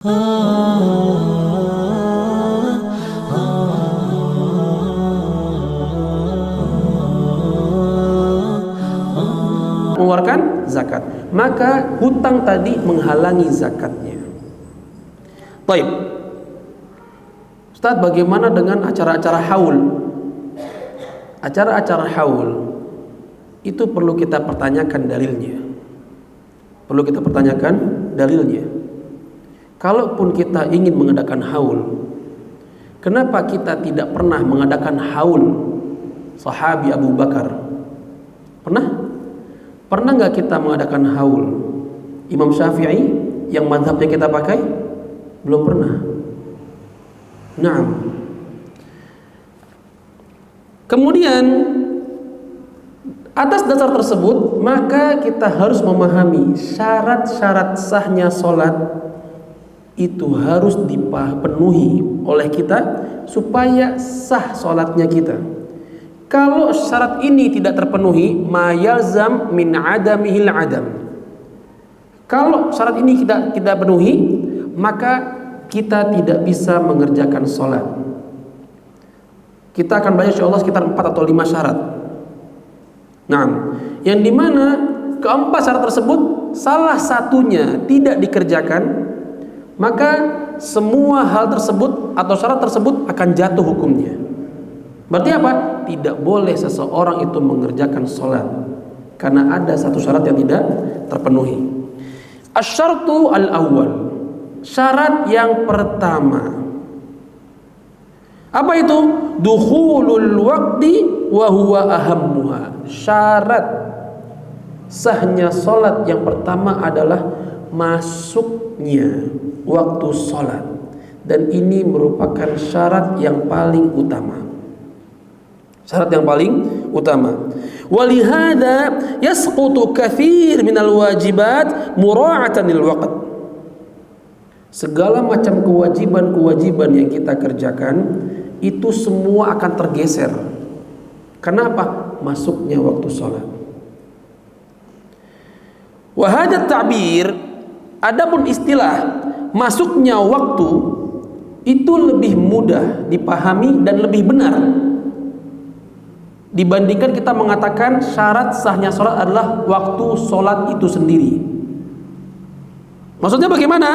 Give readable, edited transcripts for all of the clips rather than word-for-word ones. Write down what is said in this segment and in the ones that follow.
Mengeluarkan zakat, maka hutang tadi menghalangi zakatnya. Baik, Ustaz, bagaimana dengan acara-acara haul? Acara-acara haul itu perlu kita pertanyakan dalilnya. Perlu kita pertanyakan dalilnya. Kalaupun kita ingin mengadakan haul, kenapa kita tidak pernah mengadakan haul sahabi Abu Bakar? Pernah? Pernah nggak kita mengadakan haul Imam Syafi'i yang mazhabnya kita pakai? Belum pernah. Nah, kemudian atas dasar tersebut maka kita harus memahami syarat-syarat sahnya sholat itu harus dipenuhi oleh kita supaya sah sholatnya kita. Kalau syarat ini tidak terpenuhi, ma yalzam min adamihil adam. Kalau syarat ini tidak penuhi, maka kita tidak bisa mengerjakan sholat. Kita akan belajar insyaallah sekitar 4 atau 5 syarat. Nah, yang dimana keempat syarat tersebut salah satunya tidak dikerjakan, maka semua hal tersebut atau syarat tersebut akan jatuh hukumnya. Berarti apa? Tidak boleh seseorang itu mengerjakan sholat karena ada satu syarat yang tidak terpenuhi. Asyartu al-awwal, syarat yang pertama. Apa itu? Dukhulul waqti wa huwa ahammuha. Syarat sahnya sholat yang pertama adalah masuknya waktu sholat, dan ini merupakan syarat yang paling utama. Syarat yang paling utama. Walihada yasqutu katsir minal wajibat mura'atan lil waqt. Segala macam kewajiban-kewajiban yang kita kerjakan itu semua akan tergeser. Kenapa? Masuknya waktu sholat. Wa hadha ta'bir, adapun istilah masuknya waktu itu lebih mudah dipahami dan lebih benar dibandingkan kita mengatakan syarat sahnya sholat adalah waktu sholat itu sendiri. Maksudnya bagaimana?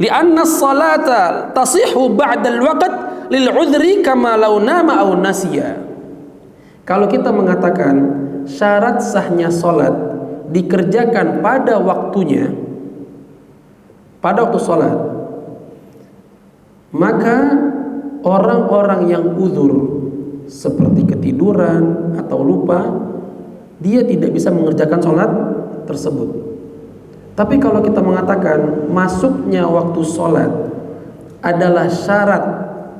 Li'anna as-salata tasihhu ba'da al-waqt lil-'udhri kama law nama aw nasiya. Kalau kita mengatakan syarat sahnya sholat dikerjakan pada waktunya, pada waktu sholat, maka orang-orang yang uzur seperti ketiduran atau lupa, dia tidak bisa mengerjakan sholat tersebut. Tapi kalau kita mengatakan masuknya waktu sholat adalah syarat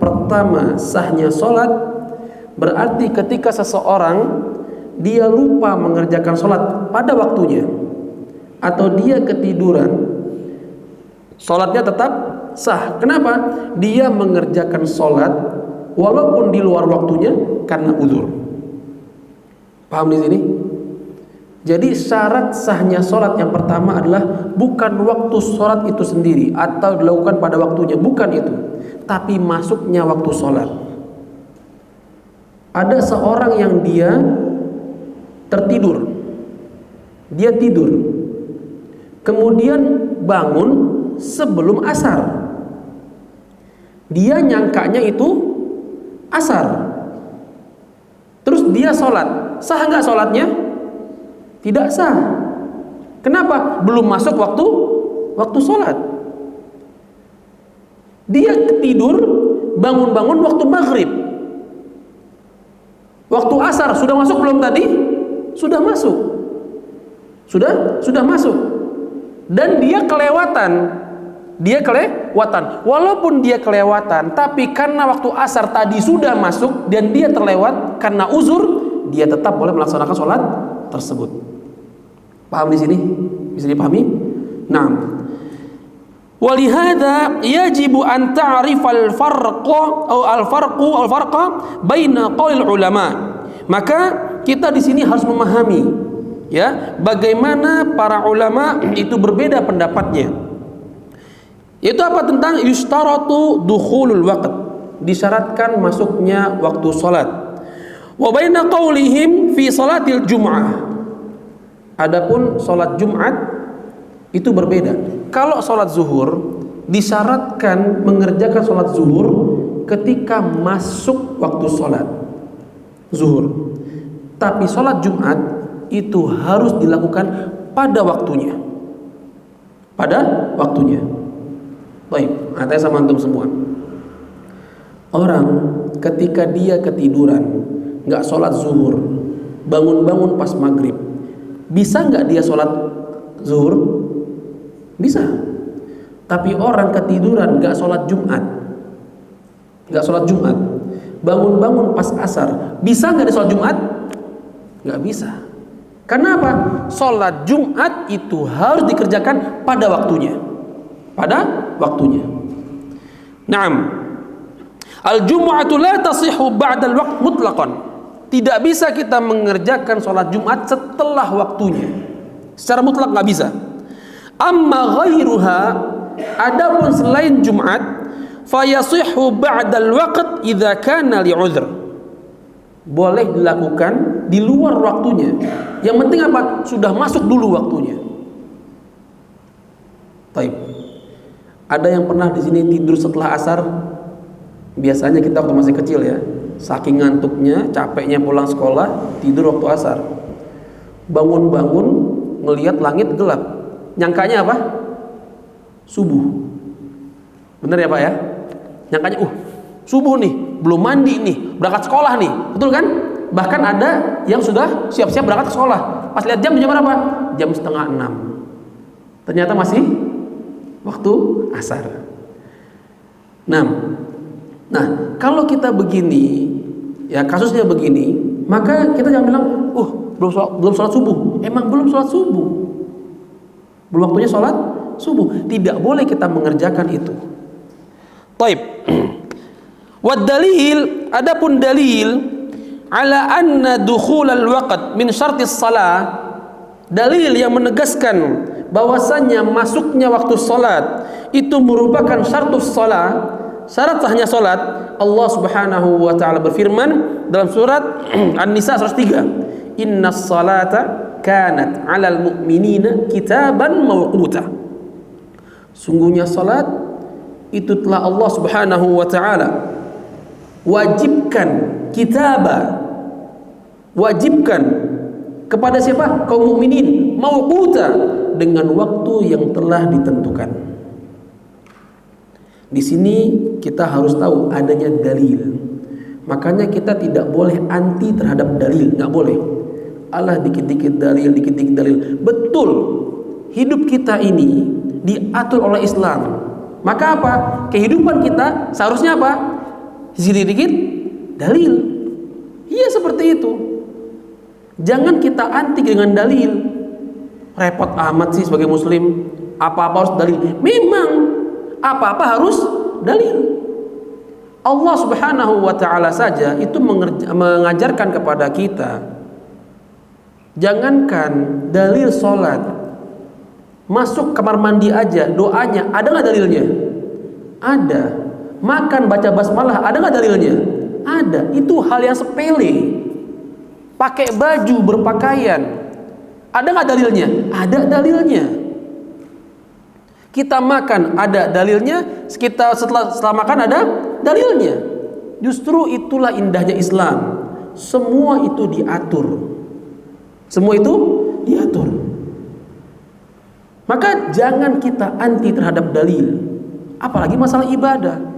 pertama sahnya sholat, berarti ketika seseorang dia lupa mengerjakan sholat pada waktunya atau dia ketiduran, sholatnya tetap sah. Kenapa? Dia mengerjakan sholat walaupun di luar waktunya karena uzur. Paham di sini? Jadi syarat sahnya sholat yang pertama adalah bukan waktu sholat itu sendiri atau dilakukan pada waktunya, bukan itu, tapi masuknya waktu sholat. Ada seorang yang dia tertidur, dia tidur, kemudian bangun sebelum asar. Dia nyangkanya itu asar, terus dia sholat. Sah nggak sholatnya? Tidak sah. Kenapa? Belum masuk waktu sholat. Dia tidur, bangun-bangun waktu maghrib. Waktu asar sudah masuk belum tadi? Sudah masuk. Sudah masuk. Dan dia kelewatan. Walaupun dia kelewatan, tapi karena waktu asar tadi sudah masuk dan dia terlewat karena uzur, dia tetap boleh melaksanakan sholat tersebut. Paham di sini? Bisa dipahami? Nah, walihada yajibu an ta'rifal farqa atau al-farqa baina qaulil ulama. Maka kita di sini harus memahami ya bagaimana para ulama itu berbeda pendapatnya Yaitu apa? Tentang yustaratu dukhulul waqt, disyaratkan masuknya waktu salat. Wa baina qaulihim fi salatil jum'ah. Adapun salat Jumat itu berbeda. Kalau salat zuhur disyaratkan mengerjakan salat zuhur ketika masuk waktu salat zuhur. Tapi salat Jumat itu harus dilakukan pada waktunya. Pada waktunya. Baik, tanya sama antum semua. Orang ketika dia ketiduran, nggak sholat zuhur, bangun-bangun pas maghrib, bisa nggak dia sholat zuhur? Bisa. Tapi orang ketiduran nggak sholat Jumat, bangun-bangun pas asar, bisa nggak dia sholat Jumat? Nggak bisa. Karena apa? Sholat Jumat itu harus dikerjakan pada waktunya. Pada waktunya. Naam. Al-jum'atu la tasihhu ba'da al-waqt mutlaqan. Tidak bisa kita mengerjakan sholat Jumat setelah waktunya. Secara mutlak nggak bisa. Amma ghairuha, adapun selain Jumat, fayasihhu ba'da al-waqt idza kana li'udhr. Boleh dilakukan di luar waktunya. Yang penting apa? Sudah masuk dulu waktunya. Taib. Ada yang pernah di sini tidur setelah asar? Biasanya kita waktu masih kecil ya, saking ngantuknya, capeknya pulang sekolah, tidur waktu asar. Bangun-bangun ngelihat langit gelap. Nyangkanya apa? Subuh. Bener ya Pak ya? Nyangkanya, subuh nih, belum mandi nih, berangkat sekolah nih. Betul kan? Bahkan ada yang sudah siap-siap berangkat ke sekolah. Pas lihat jam berapa? Jam 5:30. Ternyata masih waktu asar. Nah, kalau kita begini, ya kasusnya begini, maka kita jangan bilang, belum sholat subuh. Emang belum sholat subuh. Belum waktunya sholat subuh. Tidak boleh kita mengerjakan itu. Taib. Wad dalil, adapun dalil ala anna dukhulal waqt min syartis salah, dalil yang menegaskan bahwasannya masuknya waktu salat itu merupakan syartus salat, syarat sahnya salat. Allah Subhanahu wa taala berfirman dalam surat An-Nisa 103, "Innas salata kanat 'alal mu'minina kitaban mawquta." Sungguhnya salat itu telah Allah Subhanahu wa taala wajibkan, wajibkan kepada siapa? Kaum mukminin, mawquta, dengan waktu yang telah ditentukan. Di sini kita harus tahu adanya dalil. Makanya kita tidak boleh anti terhadap dalil, nggak boleh. Allah dikit-dikit dalil, dikit-dikit dalil. Betul, hidup kita ini diatur oleh Islam. Maka apa? Kehidupan kita seharusnya apa? Sedikit dalil. Iya, seperti itu. Jangan kita anti dengan dalil. Repot amat sih sebagai muslim, apa-apa harus dalil. Memang apa-apa harus dalil. Allah Subhanahu wa taala saja itu mengajarkan kepada kita, jangankan dalil sholat, masuk kamar mandi aja doanya ada nggak dalilnya? Ada. Makan baca basmalah ada nggak dalilnya? Ada. Itu hal yang sepele. Pakai baju, berpakaian, ada nggak dalilnya? Ada dalilnya. Kita makan ada dalilnya, kita setelah makan ada dalilnya. Justru itulah indahnya Islam. Semua itu diatur. Semua itu diatur. Maka jangan kita anti terhadap dalil. Apalagi masalah ibadah.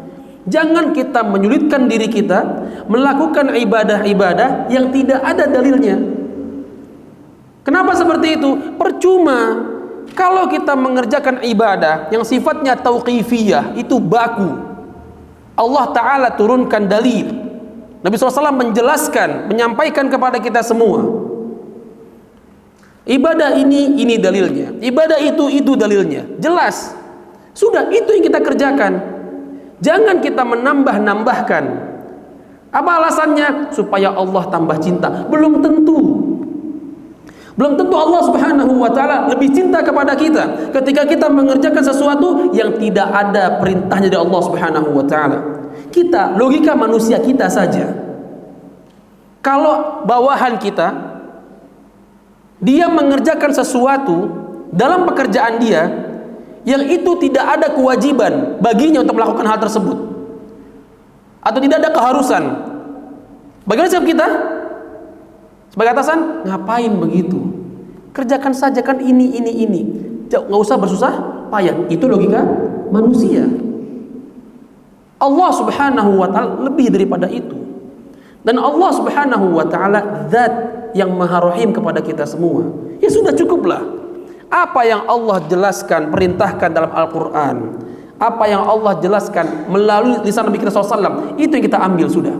Jangan kita menyulitkan diri kita melakukan ibadah-ibadah yang tidak ada dalilnya. Kenapa seperti itu? Percuma. Kalau kita mengerjakan ibadah yang sifatnya tauqifiyah, itu baku. Allah Ta'ala turunkan dalil. Nabi SAW menjelaskan, menyampaikan kepada kita semua. Ibadah ini dalilnya. Ibadah itu dalilnya. Jelas. Sudah, itu yang kita kerjakan. Jangan kita menambah-nambahkan. Apa alasannya? Supaya Allah tambah cinta. Belum tentu. Belum tentu Allah Subhanahu wa taala lebih cinta kepada kita ketika kita mengerjakan sesuatu yang tidak ada perintahnya dari Allah Subhanahu wa taala. Kita, logika manusia kita saja. Kalau bawahan kita dia mengerjakan sesuatu dalam pekerjaan dia yang itu tidak ada kewajiban baginya untuk melakukan hal tersebut atau tidak ada keharusan, bagaimana sikap kita? Sebagai atasan, ngapain begitu? Kerjakan saja kan ini. Nggak usah bersusah payah. Itu logika manusia. Allah Subhanahu wa ta'ala lebih daripada itu. Dan Allah Subhanahu wa ta'ala zat yang maha rahim kepada kita semua. Ya sudah cukuplah. Apa yang Allah jelaskan, perintahkan dalam Al-Quran, apa yang Allah jelaskan melalui lisan Nabi kita SAW, itu yang kita ambil sudah.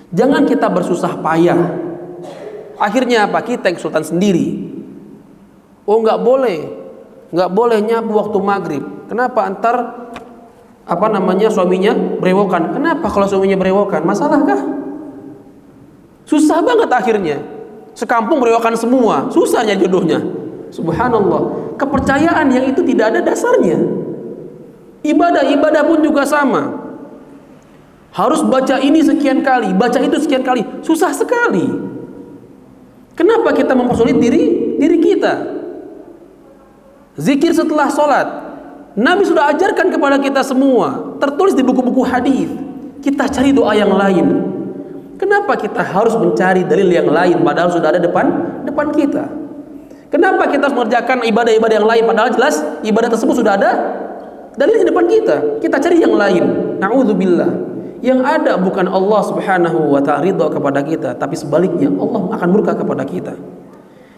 Jangan kita bersusah payah. Akhirnya apa? Kita yang sultan sendiri. Oh nggak boleh nyapu waktu maghrib. Kenapa? Antar suaminya berewokan. Kenapa kalau suaminya berewokan? Masalahkah? Susah banget akhirnya. Sekampung berewokan semua. Susahnya jodohnya. Subhanallah. Kepercayaan yang itu tidak ada dasarnya. Ibadah pun juga sama. Harus baca ini sekian kali, baca itu sekian kali. Susah sekali. Kenapa kita mempersulit diri kita? Zikir setelah sholat, Nabi sudah ajarkan kepada kita semua, tertulis di buku-buku hadis. Kita cari doa yang lain. Kenapa kita harus mencari dalil yang lain padahal sudah ada depan kita? Kenapa kita harus mengerjakan ibadah-ibadah yang lain padahal jelas ibadah tersebut sudah ada dalilnya di depan kita? Kita cari yang lain. Na'udzubillah. Yang ada bukan Allah Subhanahu wa ta'ala ridha kepada kita, tapi sebaliknya Allah akan murka kepada kita.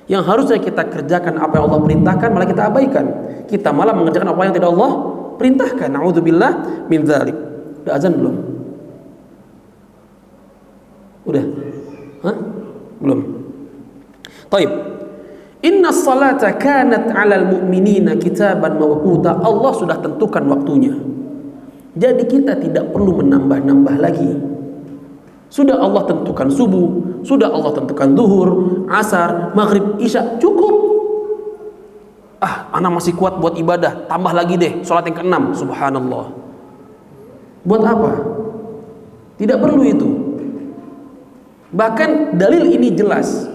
Yang harusnya kita kerjakan apa yang Allah perintahkan malah kita abaikan. Kita malah mengerjakan apa yang tidak Allah perintahkan. Na'udzubillah min dzalik. Udah azan belum? Udah? Hah? Belum. Taib. Inna salata kanat 'alal mu'minina kitaban mawquta. Allah sudah tentukan waktunya. Jadi kita tidak perlu menambah-nambah lagi. Sudah Allah tentukan subuh, sudah Allah tentukan zuhur, asar, maghrib, isya, cukup. Anak masih kuat buat ibadah, tambah lagi deh sholat yang ke-6. Subhanallah. Buat apa? Tidak perlu itu. Bahkan dalil ini jelas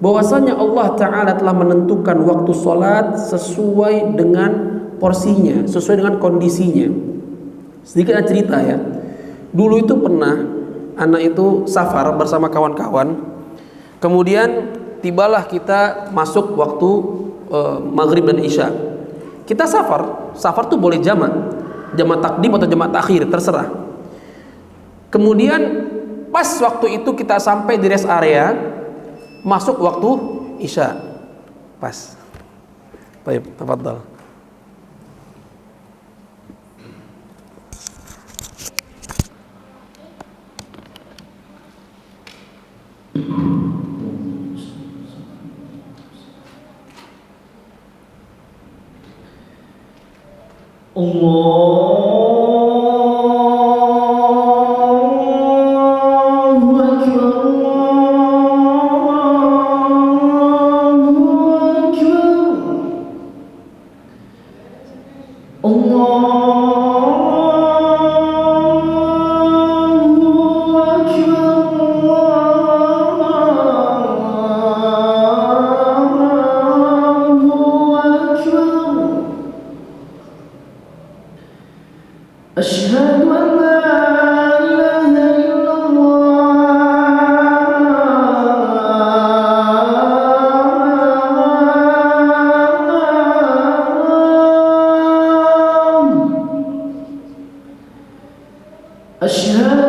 bahwasanya Allah Ta'ala telah menentukan waktu sholat sesuai dengan porsinya, sesuai dengan kondisinya. Sedikit cerita ya. Dulu itu pernah anak itu safar bersama kawan-kawan. Kemudian tibalah kita masuk waktu maghrib dan isya. Kita safar tuh boleh jamak takdim atau jamak takhir, terserah. Kemudian pas waktu itu kita sampai di rest area, masuk waktu isya. Pas. Baik, tafadhal. Allahu Akbar, أشهد أن لا إله إلا الله أشهد